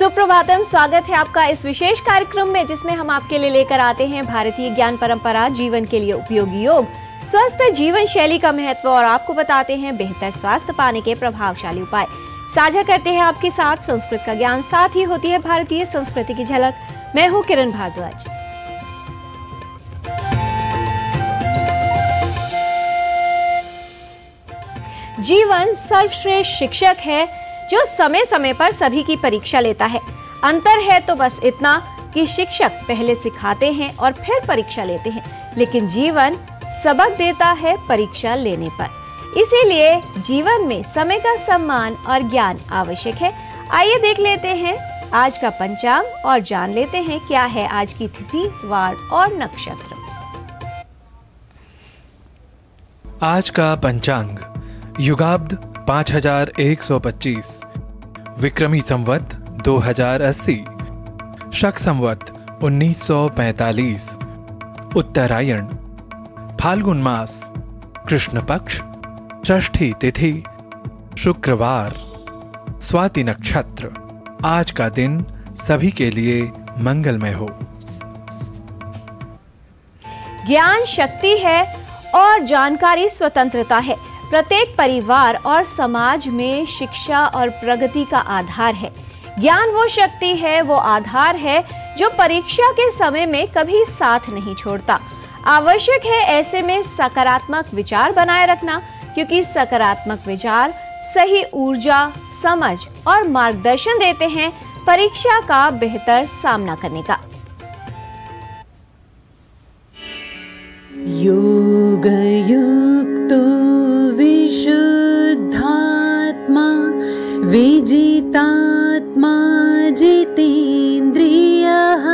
सुप्रभातम, स्वागत है आपका इस विशेष कार्यक्रम में जिसमें हम आपके लिए लेकर आते हैं भारतीय ज्ञान परंपरा, जीवन के लिए उपयोगी योग, स्वस्थ जीवन शैली का महत्व और आपको बताते हैं बेहतर स्वास्थ्य पाने के प्रभावशाली उपाय। साझा करते हैं आपके साथ संस्कृत का ज्ञान, साथ ही होती है भारतीय संस्कृति की झलक। मैं हूँ किरण भारद्वाज। जीवन सर्वश्रेष्ठ शिक्षक है जो समय समय पर सभी की परीक्षा लेता है। अंतर है तो बस इतना कि शिक्षक पहले सिखाते हैं और फिर परीक्षा लेते हैं, लेकिन जीवन सबक देता है परीक्षा लेने पर। इसीलिए जीवन में समय का सम्मान और ज्ञान आवश्यक है। आइए देख लेते हैं आज का पंचांग और जान लेते हैं क्या है आज की तिथि, वार और नक्षत्र। आज का पंचांग युगाब्द 5125, विक्रमी संवत 2080, शक संवत 1945, उत्तरायण, फाल्गुन मास, कृष्ण पक्ष, षष्ठी तिथि, शुक्रवार, स्वाति नक्षत्र। आज का दिन सभी के लिए मंगलमय हो। ज्ञान शक्ति है और जानकारी स्वतंत्रता है। प्रत्येक परिवार और समाज में शिक्षा और प्रगति का आधार है। ज्ञान वो शक्ति है, वो आधार है जो परीक्षा के समय में कभी साथ नहीं छोड़ता। आवश्यक है ऐसे में सकारात्मक विचार बनाए रखना, क्योंकि सकारात्मक विचार सही ऊर्जा, समझ और मार्गदर्शन देते हैं परीक्षा का बेहतर सामना करने का। योग युक्तो विशुद्धात्मा विजितात्मा जितेन्द्रियः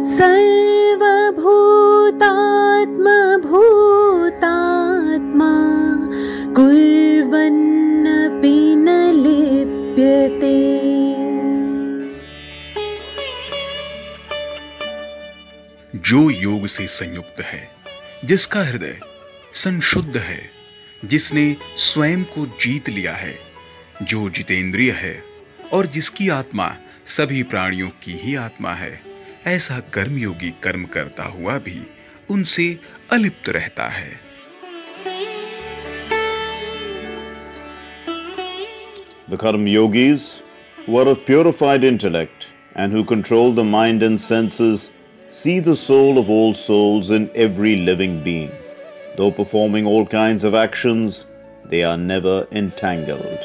सर्वभूतात्मा भूतात्मा कुर्वन्नपि न लिप्यते। जो योग से संयुक्त है, जिसका हृदय संशुद्ध है, जिसने स्वयं को जीत लिया है, जो जितेंद्रिय है और जिसकी आत्मा सभी प्राणियों की ही आत्मा है, ऐसा कर्मयोगी कर्म करता हुआ भी उनसे अलिप्त रहता है। The Karma Yogis, who are of purified intellect and who control the mind and senses, see the soul of all souls in every living being. Though performing all kinds of actions, they are never entangled.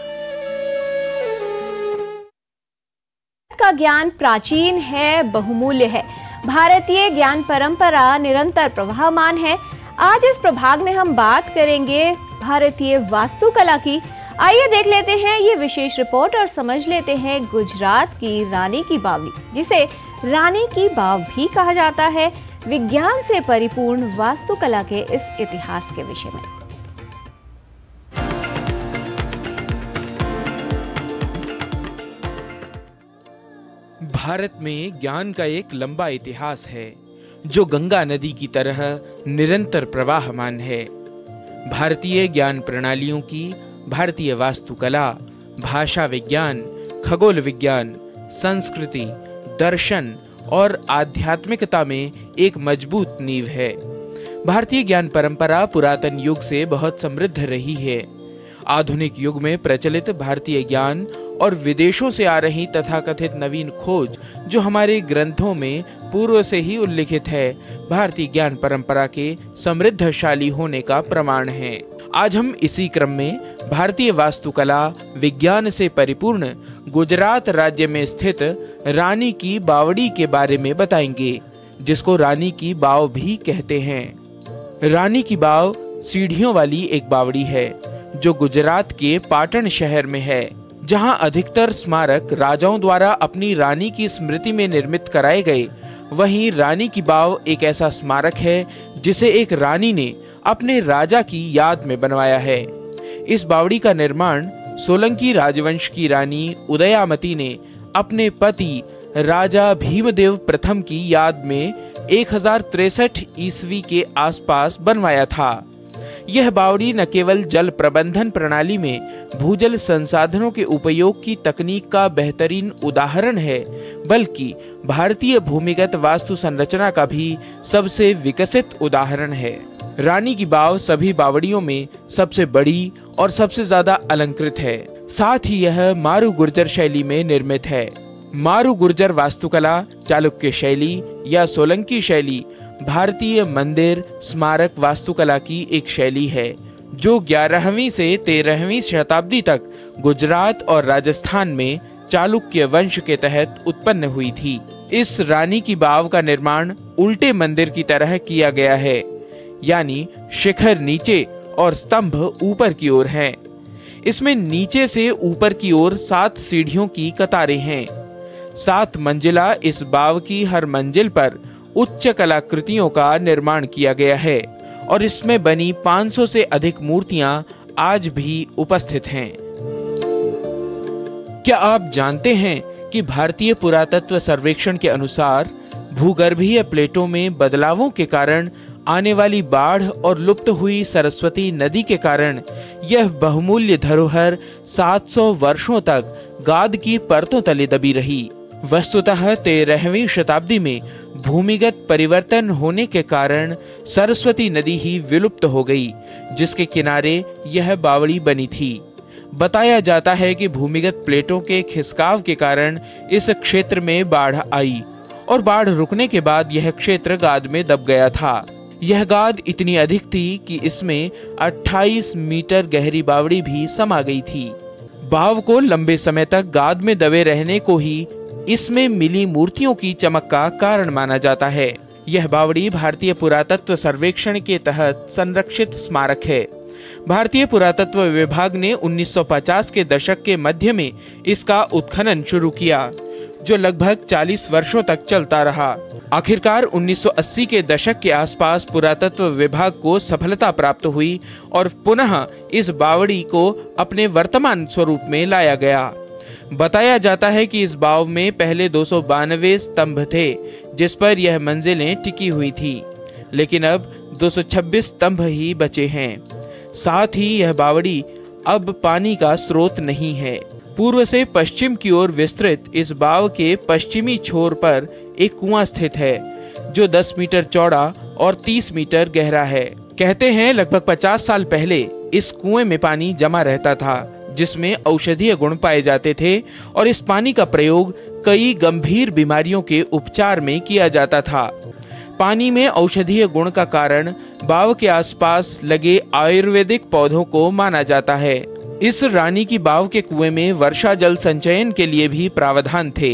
का ज्ञान प्राचीन है, बहुमूल्य है। भारतीय ज्ञान परंपरा निरंतर प्रवाहमान है। आज इस प्रभाग में हम बात करेंगे भारतीय वास्तुकला की। आइए देख लेते हैं ये विशेष रिपोर्ट और समझ लेते हैं गुजरात की रानी की बावड़ी, जिसे रानी की बाव भी कहा जाता है, विज्ञान से परिपूर्ण वास्तुकला के इस इतिहास के विषय में। भारत में ज्ञान का एक लंबा इतिहास है जो गंगा नदी की तरह निरंतर प्रवाहमान है। भारतीय ज्ञान प्रणालियों की भारतीय वास्तुकला, भाषा विज्ञान, खगोल विज्ञान, संस्कृति, दर्शन और आध्यात्मिकता में एक मजबूत नींव है। भारतीय ज्ञान परंपरा पुरातन युग से बहुत समृद्ध रही है। आधुनिक युग में प्रचलित भारतीय ज्ञान और विदेशों से आ रही तथाकथित नवीन खोज जो हमारे ग्रंथों में पूर्व से ही उल्लिखित है, भारतीय ज्ञान परंपरा के समृद्धशाली होने का प्रमाण है। आज हम इसी क्रम में भारतीय वास्तुकला विज्ञान से परिपूर्ण गुजरात राज्य में स्थित रानी की बावड़ी के बारे में बताएंगे, जिसको रानी की बाव भी कहते हैं। रानी की बाव सीढ़ियों वाली एक बावड़ी है जो गुजरात के पाटन शहर में है, जहां अधिकतर स्मारक राजाओं द्वारा अपनी रानी की स्मृति में निर्मित कराए गए। वहीं रानी की बाव एक ऐसा स्मारक है जिसे एक रानी ने अपने राजा की याद में बनवाया है। इस बावड़ी का निर्माण सोलंकी राजवंश की रानी उदयामती ने अपने पति राजा भीमदेव प्रथम की याद में 1063 ईस्वी के आसपास बनवाया था। यह बावड़ी न केवल जल प्रबंधन प्रणाली में भूजल संसाधनों के उपयोग की तकनीक का बेहतरीन उदाहरण है, बल्कि भारतीय भूमिगत वास्तु संरचना का भी सबसे विकसित उदाहरण है। रानी की बाव सभी बावड़ियों में सबसे बड़ी और सबसे ज्यादा अलंकृत है। साथ ही यह मारू गुर्जर शैली में निर्मित है। मारू गुर्जर वास्तुकला, चालुक्य शैली या सोलंकी शैली भारतीय मंदिर स्मारक वास्तुकला की एक शैली है, जो 11वीं से 13वीं शताब्दी तक गुजरात और राजस्थान में चालुक्य वंश के तहत उत्पन्न हुई थी। इस रानी की बाव का निर्माण उल्टे मंदिर की तरह किया गया है, यानी शिखर नीचे और स्तंभ ऊपर की ओर हैं। इसमें नीचे से ऊपर की ओर 7 सीढ़ियों की कतारें हैं। 7 मंजिला इस बाव की हर मंजिल पर उच्च कलाकृतियों का निर्माण किया गया है और इसमें बनी 500 से अधिक मूर्तियां आज भी उपस्थित हैं। क्या आप जानते हैं कि भारतीय पुरातत्व सर्वेक्षण के अनुसार भूगर्भीय प्लेटों में बदलावों के कारण आने वाली बाढ़ और लुप्त हुई सरस्वती नदी के कारण यह बहुमूल्य धरोहर 700 वर्षों तक गाद की परतों तले दबी रही। वस्तुतः 13वीं शताब्दी में भूमिगत परिवर्तन होने के कारण सरस्वती नदी ही विलुप्त हो गई, जिसके किनारे यह बावड़ी बनी थी। बताया जाता है कि भूमिगत प्लेटों के खिसकाव के कारण इस क्षेत्र में बाढ़ आई और बाढ़ रुकने के बाद यह क्षेत्र गाद में दब गया था। यह गाद इतनी अधिक थी कि इसमें 28 मीटर गहरी बावड़ी भी समा गई थी। बाव को लंबे समय तक गाद में दबे रहने को ही इसमें मिली मूर्तियों की चमक का कारण माना जाता है। यह बावड़ी भारतीय पुरातत्व सर्वेक्षण के तहत संरक्षित स्मारक है। भारतीय पुरातत्व विभाग ने 1950 के दशक के मध्य में इसका उत्खनन शुरू किया, जो लगभग 40 वर्षों तक चलता रहा। आखिरकार 1980 के दशक के आसपास पुरातत्व विभाग को सफलता प्राप्त हुई और पुनः इस बावड़ी को अपने वर्तमान स्वरूप में लाया गया। बताया जाता है कि इस बाव में पहले 292 स्तंभ थे, जिस पर यह मंजिलें टिकी हुई थी, लेकिन अब 226 स्तंभ ही बचे हैं। साथ ही यह बावड़ी अब पानी का स्रोत नहीं है। पूर्व से पश्चिम की ओर विस्तृत इस बाव के पश्चिमी छोर पर एक कुआं स्थित है, जो 10 मीटर चौड़ा और 30 मीटर गहरा है। कहते हैं लगभग 50 साल पहले इस कुएं में पानी जमा रहता था, जिसमें औषधीय गुण पाए जाते थे और इस पानी का प्रयोग कई गंभीर बीमारियों के उपचार में किया जाता था। पानी में औषधीय गुण का कारण बाव के आसपास लगे आयुर्वेदिक पौधों को माना जाता है। इस रानी की बाव के कुएं में वर्षा जल संचयन के लिए भी प्रावधान थे।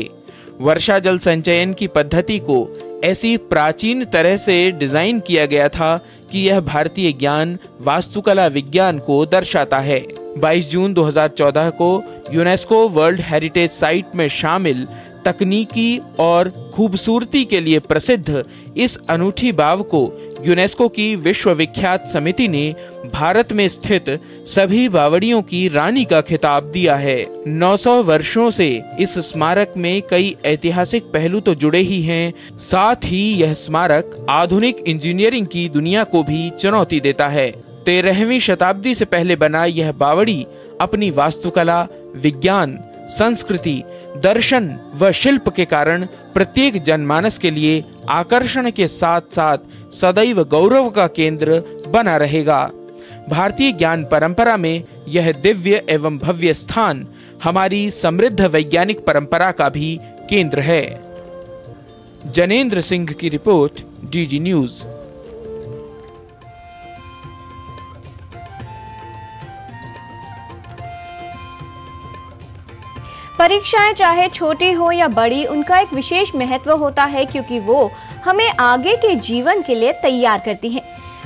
वर्षा जल संचयन की पद्धति को ऐसी प्राचीन तरह से डिजाइन किया गया था कि यह भारतीय ज्ञान वास्तुकला विज्ञान को दर्शाता है। 22 जून 2014 को यूनेस्को वर्ल्ड हेरिटेज साइट में शामिल तकनीकी और खूबसूरती के लिए प्रसिद्ध इस अनूठी बाव को यूनेस्को की विश्व विख्यात समिति ने भारत में स्थित सभी बावड़ियों की रानी का खिताब दिया है। 900 वर्षों से इस स्मारक में कई ऐतिहासिक पहलू तो जुड़े ही हैं, साथ ही यह स्मारक आधुनिक इंजीनियरिंग की दुनिया को भी चुनौती देता है। 13वीं शताब्दी से पहले बना यह बावड़ी अपनी वास्तुकला, विज्ञान, संस्कृति, दर्शन व शिल्प के कारण प्रत्येक जनमानस के लिए आकर्षण के साथ साथ सदैव गौरव का केंद्र बना रहेगा। भारतीय ज्ञान परंपरा में यह दिव्य एवं भव्य स्थान हमारी समृद्ध वैज्ञानिक परंपरा का भी केंद्र है। जनेंद्र सिंह की रिपोर्ट, डीडी न्यूज। परीक्षाएं चाहे छोटी हो या बड़ी, उनका एक विशेष महत्व होता है, क्योंकि वो हमें आगे के जीवन के लिए तैयार करती हैं।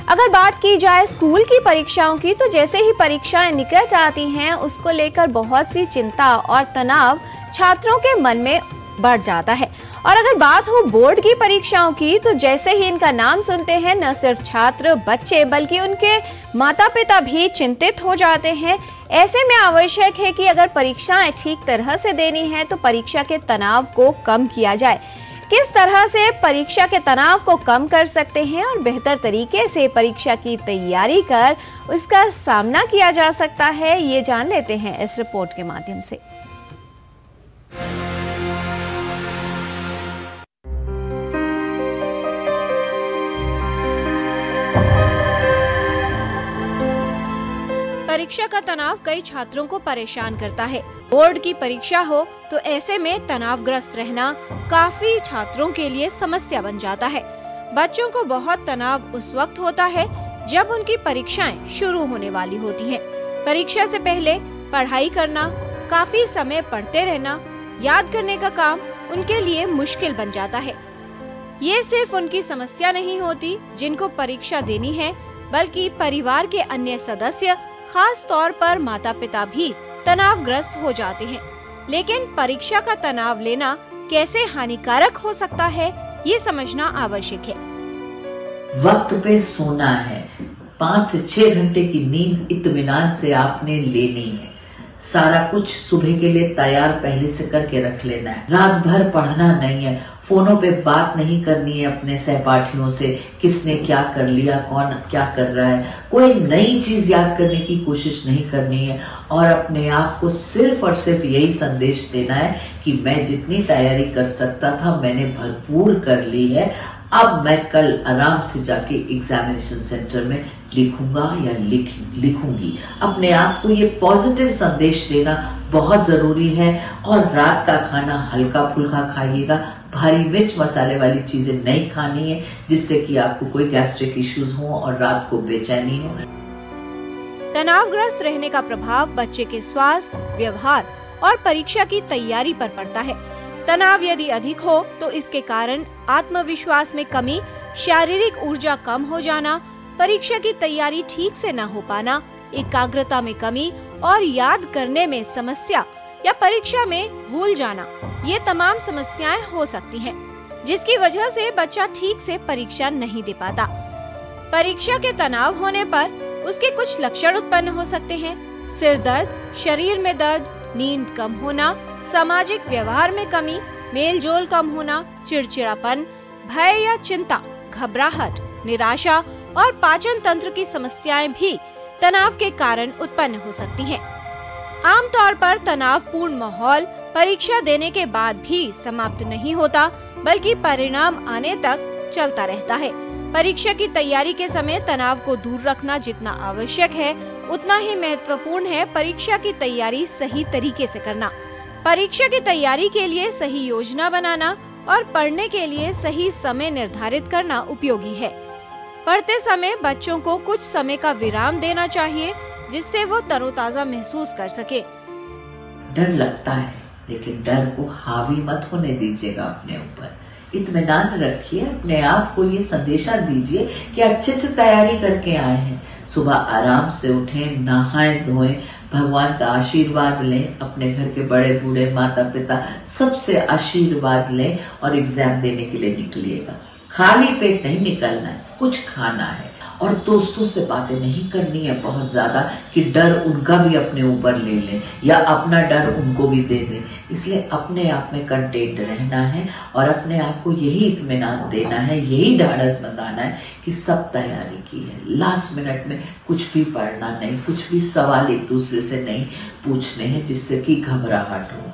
अगर बात की जाए स्कूल की परीक्षाओं की, तो जैसे ही परीक्षाएं निकट आती हैं, उसको लेकर बहुत सी चिंता और तनाव छात्रों के मन में बढ़ जाता है। और अगर बात हो बोर्ड की परीक्षाओं की, तो जैसे ही इनका नाम सुनते हैं, न सिर्फ छात्र बच्चे बल्कि उनके माता पिता भी चिंतित हो जाते हैं। ऐसे में आवश्यक है कि अगर परीक्षाएं ठीक तरह से देनी है, तो परीक्षा के तनाव को कम किया जाए। किस तरह से परीक्षा के तनाव को कम कर सकते हैं और बेहतर तरीके से परीक्षा की तैयारी कर उसका सामना किया जा सकता है, ये जान लेते हैं इस रिपोर्ट के माध्यम से। परीक्षा का तनाव कई छात्रों को परेशान करता है। बोर्ड की परीक्षा हो तो ऐसे में तनावग्रस्त रहना काफी छात्रों के लिए समस्या बन जाता है। बच्चों को बहुत तनाव उस वक्त होता है जब उनकी परीक्षाएं शुरू होने वाली होती हैं। परीक्षा से पहले पढ़ाई करना, काफी समय पढ़ते रहना, याद करने का काम उनके लिए मुश्किल बन जाता है। ये सिर्फ उनकी समस्या नहीं होती जिनको परीक्षा देनी है, बल्कि परिवार के अन्य सदस्य, खास तौर पर माता पिता भी तनावग्रस्त हो जाते हैं। लेकिन परीक्षा का तनाव लेना कैसे हानिकारक हो सकता है, ये समझना आवश्यक है। वक्त पे सोना है, 5 से 6 घंटे की नींद इत्मीनान से आपने लेनी है। सारा कुछ सुबह के लिए तैयार पहले से करके रख लेना है। रात भर पढ़ना नहीं है, फोनों पे बात नहीं करनी है अपने सहपाठियों से, किसने क्या कर लिया, कौन क्या कर रहा है, कोई नई चीज याद करने की कोशिश नहीं करनी है और अपने आप को सिर्फ और सिर्फ यही संदेश देना है कि मैं जितनी तैयारी कर सकता था मैंने भरपूर कर ली है, अब मैं कल आराम से जाके एग्जामिनेशन सेंटर में लिखूंगा या लिखूंगी। अपने आप को ये पॉजिटिव संदेश देना बहुत जरूरी है। और रात का खाना हल्का फुल्का खाइएगा, भारी मिर्च मसाले वाली चीजें नहीं खानी है जिससे कि आपको कोई गैस्ट्रिक इश्यूज हो और रात को बेचैनी हो। तनावग्रस्त रहने का प्रभाव बच्चे के स्वास्थ्य, व्यवहार और परीक्षा की तैयारी पर पड़ता है। तनाव यदि अधिक हो तो इसके कारण आत्मविश्वास में कमी, शारीरिक ऊर्जा कम हो जाना, परीक्षा की तैयारी ठीक से न हो पाना, एकाग्रता में कमी और याद करने में समस्या या परीक्षा में भूल जाना, ये तमाम समस्याएं हो सकती हैं, जिसकी वजह से बच्चा ठीक से परीक्षा नहीं दे पाता। परीक्षा के तनाव होने पर उसके कुछ लक्षण उत्पन्न हो सकते हैं। सिर दर्द, शरीर में दर्द, नींद कम होना, सामाजिक व्यवहार में कमी, मेलजोल कम होना, चिड़चिड़ापन, भय या चिंता, घबराहट, निराशा और पाचन तंत्र की समस्याएं भी तनाव के कारण उत्पन्न हो सकती हैं। आमतौर पर तनावपूर्ण माहौल परीक्षा देने के बाद भी समाप्त नहीं होता, बल्कि परिणाम आने तक चलता रहता है। परीक्षा की तैयारी के समय तनाव को दूर रखना जितना आवश्यक है, उतना ही महत्वपूर्ण है परीक्षा की तैयारी सही तरीके से करना। परीक्षा की तैयारी के लिए सही योजना बनाना और पढ़ने के लिए सही समय निर्धारित करना उपयोगी है। पढ़ते समय बच्चों को कुछ समय का विराम देना चाहिए, जिससे वो तरोताजा महसूस कर सके। डर लगता है, लेकिन डर को हावी मत होने दीजिएगा अपने ऊपर। इत्मीनान रखिए, अपने आप को ये संदेशा दीजिए कि अच्छे से तैयारी करके आए हैं। सुबह आराम से उठें, नहाएं धोएं, भगवान का आशीर्वाद लें, अपने घर के बड़े बूढ़े माता पिता सबसे आशीर्वाद लें और एग्जाम देने के लिए निकलिएगा। खाली पेट नहीं निकलना है, कुछ खाना है और दोस्तों से बातें नहीं करनी है बहुत ज्यादा कि डर उनका भी अपने ऊपर ले लें या अपना डर उनको भी दे दें। इसलिए अपने आप में कंटेंट रहना है और अपने आप को यही इत्मीनान देना है, यही ढाढ़स बताना है कि सब तैयारी की है। लास्ट मिनट में कुछ भी पढ़ना नहीं, कुछ भी सवाल एक दूसरे से नहीं पूछने हैं जिससे कि घबराहट हो।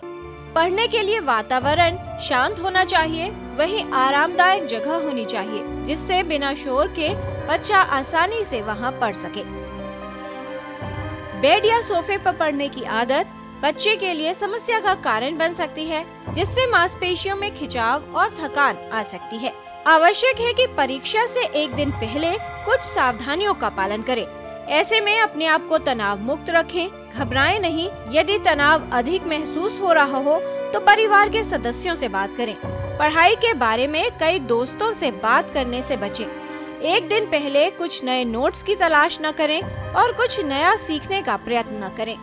पढ़ने के लिए वातावरण शांत होना चाहिए, वहीं आरामदायक जगह होनी चाहिए जिससे बिना शोर के बच्चा आसानी से वहां पढ़ सके। बेड या सोफे पर पढ़ने की आदत बच्चे के लिए समस्या का कारण बन सकती है, जिससे मांसपेशियों में खिंचाव और थकान आ सकती है। आवश्यक है कि परीक्षा से एक दिन पहले कुछ सावधानियों का पालन करें। ऐसे में अपने आप को तनाव मुक्त रखें, घबराएं नहीं। यदि तनाव अधिक महसूस हो रहा हो तो परिवार के सदस्यों से बात करें। पढ़ाई के बारे में कई दोस्तों से बात करने से बचें। एक दिन पहले कुछ नए नोट्स की तलाश न करें और कुछ नया सीखने का प्रयत्न न करें।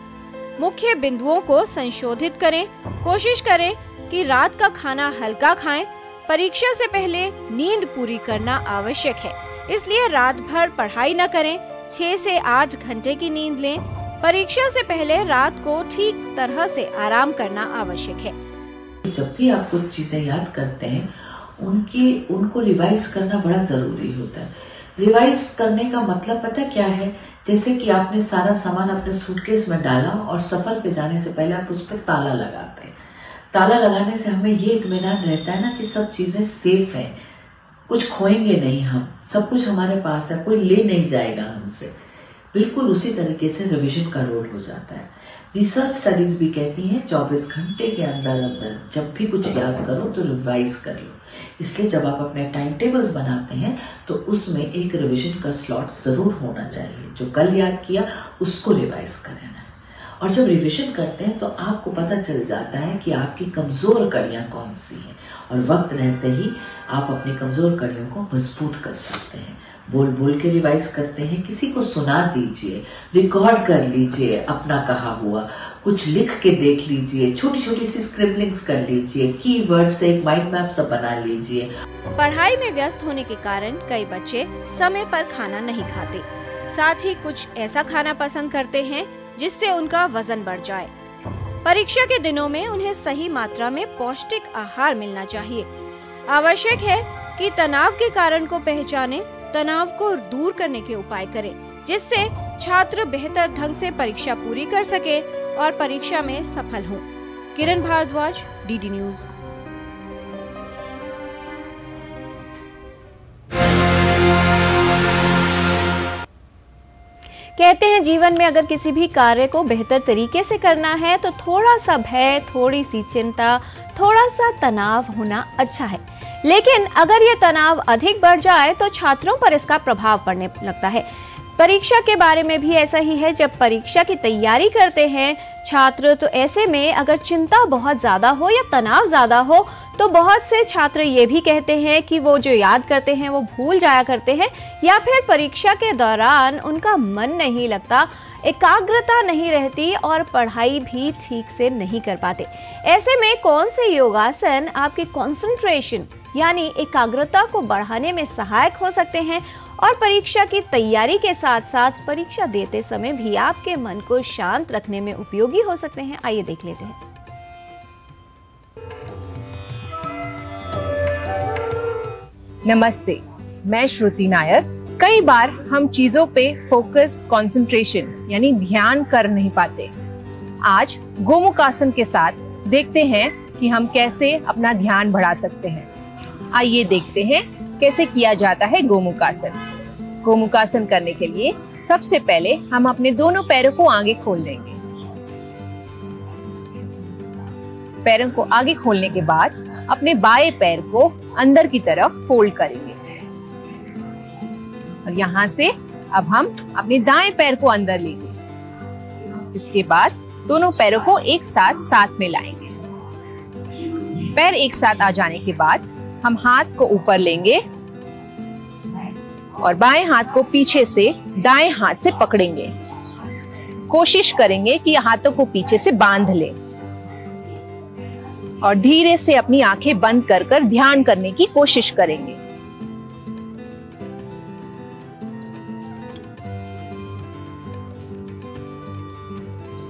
मुख्य बिंदुओं को संशोधित करें। कोशिश करें कि रात का खाना हल्का खाएं। परीक्षा से पहले नींद पूरी करना आवश्यक है, इसलिए रात भर पढ़ाई न करें। 6 से 8 घंटे की नींद लें। परीक्षा से पहले रात को ठीक तरह से आराम करना आवश्यक है। जब भी आप कुछ चीजें याद करते हैं उनको रिवाइज करना बड़ा जरूरी होता है। रिवाइज करने का मतलब पता क्या है, जैसे कि आपने सारा सामान अपने सूटकेस में डाला और सफर पे जाने से पहले आप उस पर ताला लगाते हैं। ताला लगाने से हमें ये इत्मीनान रहता है ना कि सब चीजें सेफ हैं, कुछ खोएंगे नहीं, हम सब कुछ हमारे पास है, कोई ले नहीं जाएगा हमसे। बिल्कुल उसी तरीके से रिवीजन का रोल हो जाता है। रिसर्च स्टडीज भी कहती हैं 24 घंटे के अंदर अंदर जब भी कुछ याद करो तो रिवाइज कर लो। इसलिए जब आप अपने टाइम टेबल्स बनाते हैं तो उसमें एक रिवीजन का स्लॉट जरूर होना चाहिए। जो कल याद किया उसको रिवाइज करना है। और जब रिवीजन करते हैं तो आपको पता चल जाता है कि आपकी कमजोर कड़ियां कौन सी हैं, और वक्त रहते ही आप अपनी कमजोर कड़ियों को मजबूत कर सकते हैं। बोल बोल के रिवाइज करते हैं, किसी को सुना दीजिए, रिकॉर्ड कर लीजिए अपना कहा हुआ, कुछ लिख के देख लीजिए, छोटी छोटी सी स्क्रिबलिंग्स कर लीजिए, कीवर्ड से एक माइंड मैप सा बना लीजिए। पढ़ाई में व्यस्त होने के कारण कई बच्चे समय पर खाना नहीं खाते, साथ ही कुछ ऐसा खाना पसंद करते हैं जिससे उनका वजन बढ़ जाए। परीक्षा के दिनों में उन्हें सही मात्रा में पौष्टिक आहार मिलना चाहिए। आवश्यक है कि तनाव के कारण को पहचानें, तनाव को दूर करने के उपाय करें, जिससे छात्र बेहतर ढंग से परीक्षा पूरी कर सके और परीक्षा में सफल हों। किरण भारद्वाज, डीडी न्यूज। कहते हैं जीवन में अगर किसी भी कार्य को बेहतर तरीके से करना है तो थोड़ा सा भय, थोड़ी सी चिंता, थोड़ा सा तनाव होना अच्छा है। लेकिन अगर ये तनाव अधिक बढ़ जाए तो छात्रों पर इसका प्रभाव पड़ने लगता है। परीक्षा के बारे में भी ऐसा ही है। जब परीक्षा की तैयारी करते हैं छात्र तो ऐसे में अगर चिंता बहुत ज्यादा हो या तनाव ज्यादा हो तो बहुत से छात्र ये भी कहते हैं कि वो जो याद करते हैं वो भूल जाया करते हैं, या फिर परीक्षा के दौरान उनका मन नहीं लगता, एकाग्रता नहीं रहती और पढ़ाई भी ठीक से नहीं कर पाते। ऐसे में कौन से योगासन आपकी कंसंट्रेशन यानी एकाग्रता को बढ़ाने में सहायक हो सकते हैं और परीक्षा की तैयारी के साथ साथ परीक्षा देते समय भी आपके मन को शांत रखने में उपयोगी हो सकते हैं? आइए देख लेते हैं। नमस्ते, मैं श्रुति नायर। कई बार हम चीजों पे फोकस, कंसंट्रेशन यानी ध्यान कर नहीं पाते। आज गोमुखासन के साथ देखते हैं कि हम कैसे अपना ध्यान बढ़ा सकते हैं। आइए देखते हैं कैसे किया जाता है गोमुखासन। गोमुखासन करने के लिए सबसे पहले हम अपने दोनों पैरों को आगे खोल देंगे। पैरों को आगे खोलने के बाद अपने बाएं पैर को अंदर की तरफ फोल्ड करेंगे और यहाँ से अब हम अपने दाएं पैर को अंदर लेंगे। इसके बाद दोनों पैरों को एक साथ में लाएंगे। पैर एक साथ आ जाने के बाद हम हाथ को ऊपर लेंगे और बाएं हाथ को पीछे से दाएं हाथ से पकड़ेंगे। कोशिश करेंगे कि हाथों को पीछे से बांध लें और धीरे से अपनी आंखें बंद कर कर ध्यान करने की कोशिश करेंगे।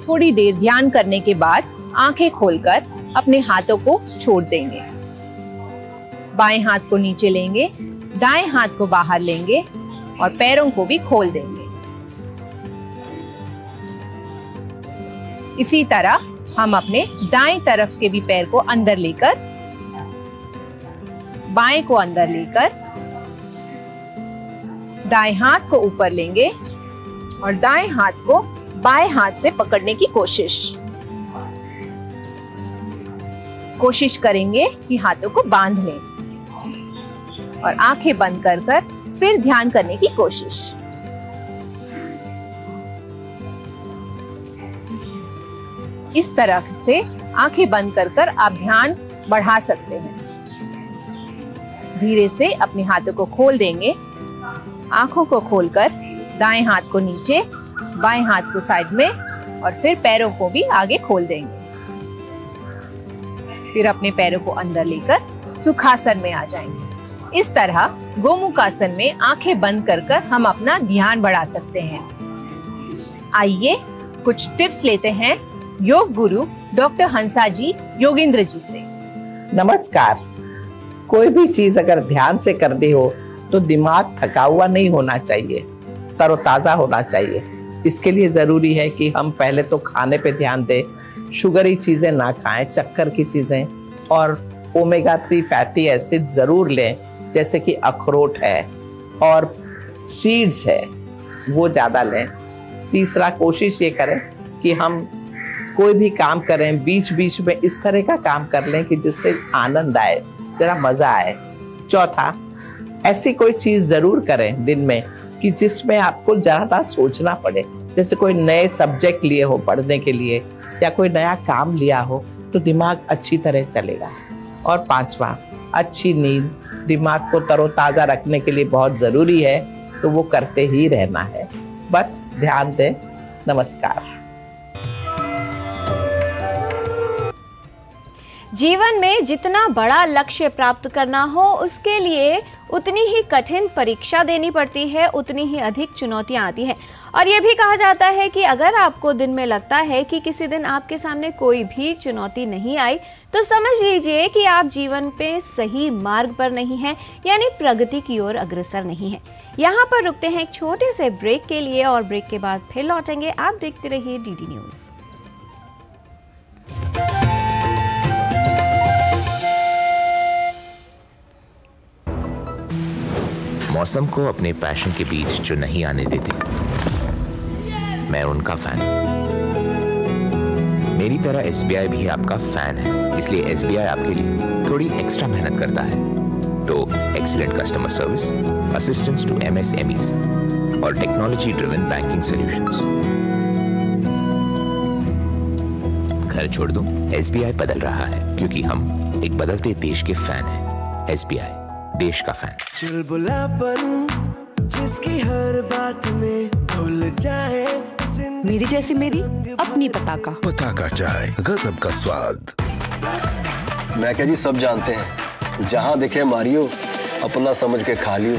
थोड़ी देर ध्यान करने के बाद आंखें खोलकर अपने हाथों को छोड़ देंगे। बाएं हाथ को नीचे लेंगे, दाएं हाथ को बाहर लेंगे और पैरों को भी खोल देंगे। इसी तरह हम अपने दाएं तरफ के भी पैर को अंदर लेकर, बाएं को अंदर लेकर, दाएं हाथ को ऊपर लेंगे और दाएं हाथ को बाएं हाथ से पकड़ने की कोशिश करेंगे कि हाथों को बांध लें और आंखें बंद कर कर फिर ध्यान करने की कोशिश। इस तरह से आंखें बंद कर कर आप ध्यान बढ़ा सकते हैं। धीरे से अपने हाथों को खोल देंगे। आंखों को खोलकर दाएं हाथ को नीचे, बाएं हाथ को साइड में और फिर पैरों को भी आगे खोल देंगे। फिर अपने पैरों को अंदर लेकर सुखासन में आ जाएंगे। इस तरह गोमुखासन में आंखें बंद कर कर हम अपना ध्यान बढ़ा सकते हैं। आइए कुछ टिप्स लेते हैं योग गुरु डॉक्टर हंसा जी योगेंद्र जी से। नमस्कार। कोई भी चीज अगर ध्यान से करनी हो तो दिमाग थका हुआ नहीं होना चाहिए, तरोताजा होना चाहिए। इसके लिए जरूरी है कि हम पहले तो खाने पे ध्यान दें, शुगरी चीजें ना खाएं, शक्कर की चीजें, और ओमेगा 3 फैटी एसिड जरूर लें, जैसे कि अखरोट है और सीड्स है वो ज्यादा लें। तीसरा, कोशिश ये करें कि हम कोई भी काम करें बीच बीच में इस तरह का काम कर लें कि जिससे आनंद आए, जरा मजा आए। चौथा, ऐसी कोई चीज जरूर करें दिन में कि जिसमें आपको ज्यादा सोचना पड़े, जैसे कोई नए सब्जेक्ट लिए हो पढ़ने के लिए या कोई नया काम लिया हो तो दिमाग अच्छी तरह चलेगा। और पांचवा, अच्छी नींद दिमाग को तरोताजा रखने के लिए बहुत जरूरी है, तो वो करते ही रहना है। बस ध्यान दें। नमस्कार। जीवन में जितना बड़ा लक्ष्य प्राप्त करना हो उसके लिए उतनी ही कठिन परीक्षा देनी पड़ती है, उतनी ही अधिक चुनौतियां आती हैं। और ये भी कहा जाता है कि अगर आपको दिन में लगता है कि किसी दिन आपके सामने कोई भी चुनौती नहीं आई तो समझ लीजिए कि आप जीवन पे सही मार्ग पर नहीं हैं, यानी प्रगति की ओर अग्रसर नहीं है। यहाँ पर रुकते हैं एक छोटे से ब्रेक के लिए और ब्रेक के बाद फिर लौटेंगे। आप देखते रहिए डीडी न्यूज। मौसम को अपने पैशन के बीच जो नहीं आने देते, मैं उनका फैन। मेरी तरह SBI भी आपका फैन है, इसलिए SBI आपके लिए थोड़ी एक्स्ट्रा मेहनत करता है। तो excellent customer service, assistance to MSMEs और टेक्नोलॉजी ड्रिवन बैंकिंग सॉल्यूशंस। घर छोड़ दूं, SBI बदल रहा है क्योंकि हम एक बदलते देश के फैन हैं। SBI, देश का फैन। चुलबुलापन जिसकी हर बात में भूल जाए, मेरी जैसी मेरी अपनी पताका चाय, गजब का स्वाद। मैं क्या जी, सब जानते हैं, जहां दिखे मारियो, अपना समझ के खा लियो।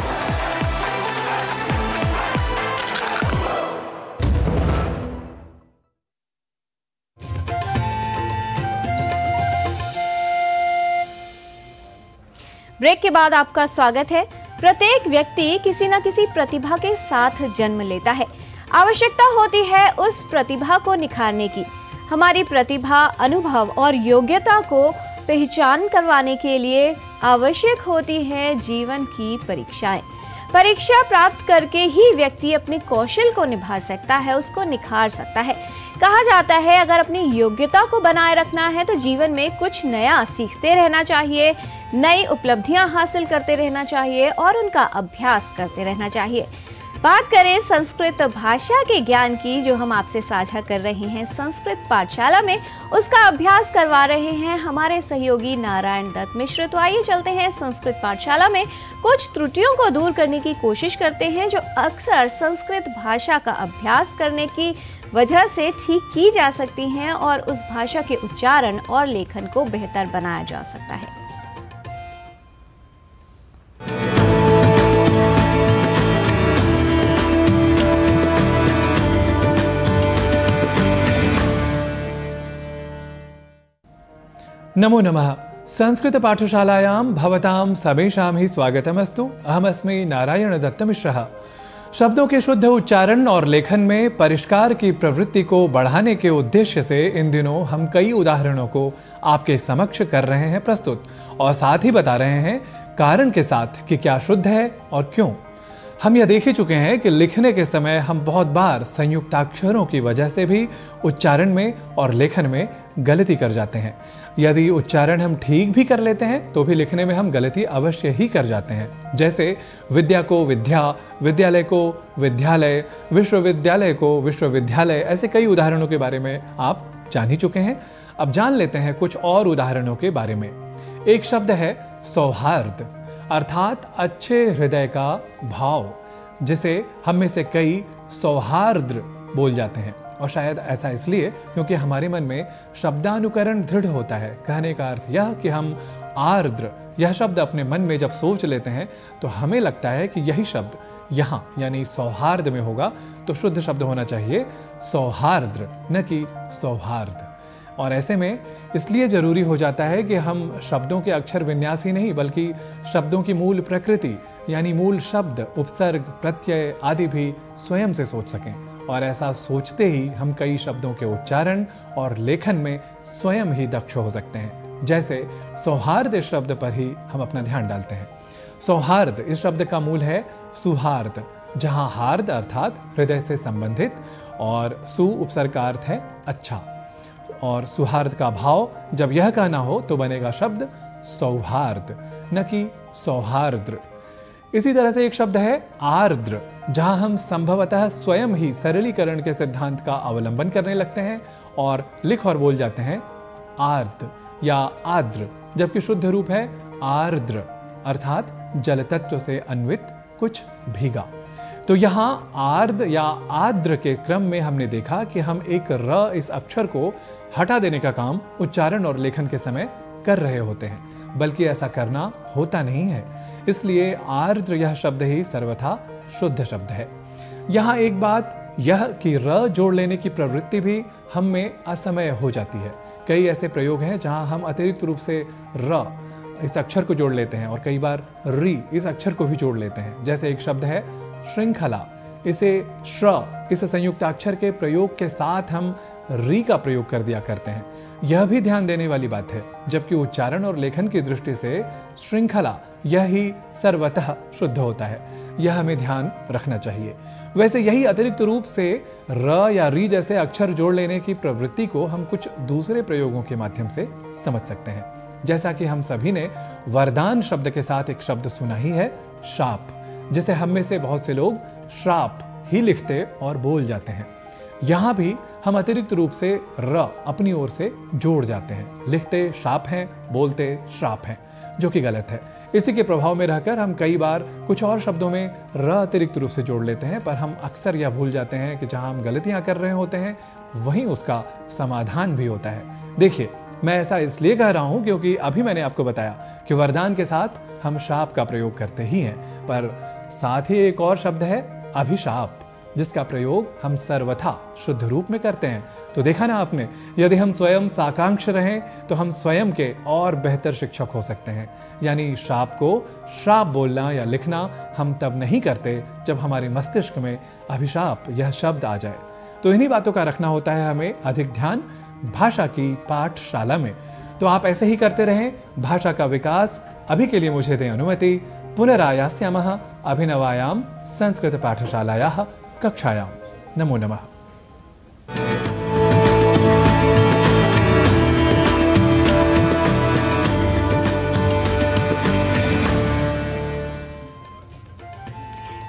ब्रेक के बाद आपका स्वागत है। प्रत्येक व्यक्ति किसी न किसी प्रतिभा के साथ जन्म लेता है। आवश्यकता होती है उस प्रतिभा को निखारने की। हमारी प्रतिभा, अनुभव और योग्यता को पहचान करवाने के लिए आवश्यक होती है जीवन की परीक्षाएं। परीक्षा प्राप्त करके ही व्यक्ति अपने कौशल को निभा सकता है, उसको निखार सकता है। कहा जाता है अगर अपनी योग्यता को बनाए रखना है तो जीवन में कुछ नया सीखते रहना चाहिए, नई उपलब्धियां हासिल करते रहना चाहिए और उनका अभ्यास करते रहना चाहिए। बात करें संस्कृत भाषा के ज्ञान की, जो हम आपसे साझा कर रहे हैं संस्कृत पाठशाला में, उसका अभ्यास करवा रहे हैं हमारे सहयोगी नारायण दत्त मिश्र। तो आइए चलते हैं संस्कृत पाठशाला में, कुछ त्रुटियों को दूर करने की कोशिश करते हैं जो अक्सर संस्कृत भाषा का अभ्यास करने की वजह से ठीक की जा सकती हैं और उस भाषा के उच्चारण और लेखन को बेहतर बनाया जा सकता है। नमो नमः। संस्कृत पाठशालायां भवतां समेषां ही स्वागतमस्तु। अहमस्मि नारायण दत्तमिश्रः। शब्दों के शुद्ध उच्चारण और लेखन में परिष्कार की प्रवृत्ति को बढ़ाने के उद्देश्य से इन दिनों हम कई उदाहरणों को आपके समक्ष कर रहे हैं प्रस्तुत, और साथ ही बता रहे हैं कारण के साथ कि क्या शुद्ध है और क्यों। हम यह देख ही चुके हैं कि लिखने के समय हम बहुत बार संयुक्ताक्षरों की वजह से भी उच्चारण में और लेखन में गलती कर जाते हैं। यदि उच्चारण हम ठीक भी कर लेते हैं तो भी लिखने में हम गलती अवश्य ही कर जाते हैं। जैसे विद्या को विद्या, विद्यालय को विद्यालय, विश्वविद्यालय को विश्वविद्यालय, ऐसे कई उदाहरणों के बारे में आप जान ही चुके हैं। अब जान लेते हैं कुछ और उदाहरणों के बारे में। एक शब्द है सौहार्द, अर्थात अच्छे हृदय का भाव, जिसे हम में से कई सौहार्द बोल जाते हैं। और शायद ऐसा इसलिए क्योंकि हमारे मन में शब्दानुकरण दृढ़ होता है। कहने का अर्थ यह कि हम आर्द्र यह शब्द अपने मन में जब सोच लेते हैं तो हमें लगता है कि यही शब्द यहाँ यानी सौहार्द में होगा, तो शुद्ध शब्द होना चाहिए सौहार्द्र, न कि सौहार्द। और ऐसे में इसलिए जरूरी हो जाता है कि हम शब्दों के अक्षर विन्यास ही नहीं बल्कि शब्दों की मूल प्रकृति यानी मूल शब्द, उपसर्ग, प्रत्यय आदि भी स्वयं से सोच सकें। और ऐसा सोचते ही हम कई शब्दों के उच्चारण और लेखन में स्वयं ही दक्ष हो सकते हैं। जैसे सौहार्द इस शब्द पर ही हम अपना ध्यान डालते हैं। सौहार्द इस शब्द का मूल है सुहार्द, जहां हार्द अर्थात हृदय से संबंधित और सु उपसर्ग का अर्थ है अच्छा। और सुहार्द का भाव जब यह कहना हो तो बनेगा शब्द सौहार्द, न कि सौहार्द्र। इसी तरह से एक शब्द है आर्द्र, जहां हम संभवतः स्वयं ही सरलीकरण के सिद्धांत का अवलंबन करने लगते हैं और लिख और बोल जाते हैं आर्द्र या आर्द्र, जबकि शुद्ध रूप है आर्द्र अर्थात जल तत्व से अन्वित कुछ भीगा। तो यहाँ आर्द्र या आर्द्र के क्रम में हमने देखा कि हम एक र इस अक्षर को हटा देने का काम उच्चारण और लेखन के समय कर रहे होते हैं, बल्कि ऐसा करना होता नहीं है। इसलिए आर्द्र यह शब्द ही सर्वथा शुद्ध शब्द है। यहाँ एक बात यह कि र जोड़ लेने की प्रवृत्ति भी हम में असमय हो जाती है। कई ऐसे प्रयोग हैं जहां हम अतिरिक्त रूप से र इस अक्षर को जोड़ लेते हैं और कई बार री इस अक्षर को भी जोड़ लेते हैं। जैसे एक शब्द है श्रृंखला, इसे श्र इस संयुक्त अक्षर के प्रयोग के साथ हम री का प्रयोग कर दिया करते हैं। यह भी ध्यान देने वाली बात है, जबकि उच्चारण और लेखन की दृष्टि से श्रृंखला यह ही सर्वतः शुद्ध होता है। यह हमें ध्यान रखना चाहिए। वैसे यही अतिरिक्त रूप से र या री जैसे अक्षर जोड़ लेने की प्रवृत्ति को हम कुछ दूसरे प्रयोगों के माध्यम से समझ सकते हैं। जैसा कि हम सभी ने वरदान शब्द के साथ एक शब्द सुना ही है शाप, जिसे हम में से बहुत से लोग श्राप ही लिखते और बोल जाते हैं। यहां भी हम अतिरिक्त रूप से र अपनी ओर से जोड़ जाते हैं, लिखते शाप हैं, बोलते श्राप हैं, जो कि गलत है। इसी के प्रभाव में रहकर हम कई बार कुछ और शब्दों में र अतिरिक्त रूप से जोड़ लेते हैं, पर हम अक्सर यह भूल जाते हैं कि जहां हम गलतियां कर रहे होते हैं वहीं उसका समाधान भी होता है। देखिए, मैं ऐसा इसलिए कह रहा हूं क्योंकि अभी मैंने आपको बताया कि वरदान के साथ हम शाप का प्रयोग करते ही हैं, पर साथ ही एक और शब्द है अभिशाप, जिसका प्रयोग हम सर्वथा शुद्ध रूप में करते हैं। तो देखा ना आपने, यदि हम स्वयं साकांक्ष रहें तो हम स्वयं के और बेहतर शिक्षक हो सकते हैं। यानी शाप को श्राप बोलना या लिखना हम तब नहीं करते जब हमारे मस्तिष्क में अभिशाप यह शब्द आ जाए। तो इन्हीं बातों का रखना होता है हमें अधिक ध्यान भाषा की पाठशाला में। तो आप ऐसे ही करते रहें, भाषा का विकास। अभी के लिए मुझे दें अनुमति। पुनरायास्यामः अभिनवायां संस्कृत पाठशालायाः कक्षायां। नमो नमः।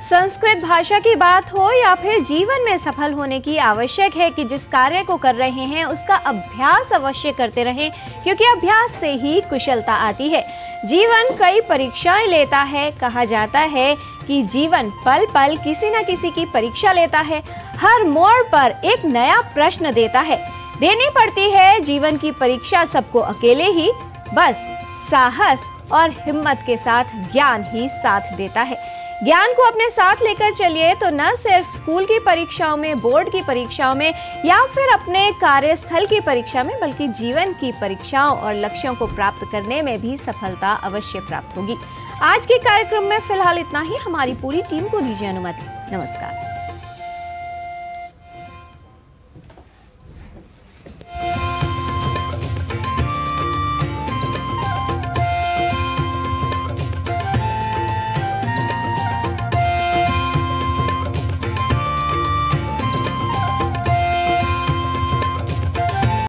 संस्कृत भाषा की बात हो या फिर जीवन में सफल होने की, आवश्यक है कि जिस कार्य को कर रहे हैं उसका अभ्यास अवश्य करते रहें, क्योंकि अभ्यास से ही कुशलता आती है। जीवन कई परीक्षाएं लेता है। कहा जाता है कि जीवन पल पल किसी न किसी की परीक्षा लेता है, हर मोड़ पर एक नया प्रश्न देता है। देनी पड़ती है जीवन की परीक्षा सबको अकेले ही, बस साहस और हिम्मत के साथ ज्ञान ही साथ देता है। ज्ञान को अपने साथ लेकर चलिए तो न सिर्फ स्कूल की परीक्षाओं में, बोर्ड की परीक्षाओं में या फिर अपने कार्यस्थल की परीक्षा में, बल्कि जीवन की परीक्षाओं और लक्ष्यों को प्राप्त करने में भी सफलता अवश्य प्राप्त होगी। आज के कार्यक्रम में फिलहाल इतना ही। हमारी पूरी टीम को दीजिए अनुमति। नमस्कार।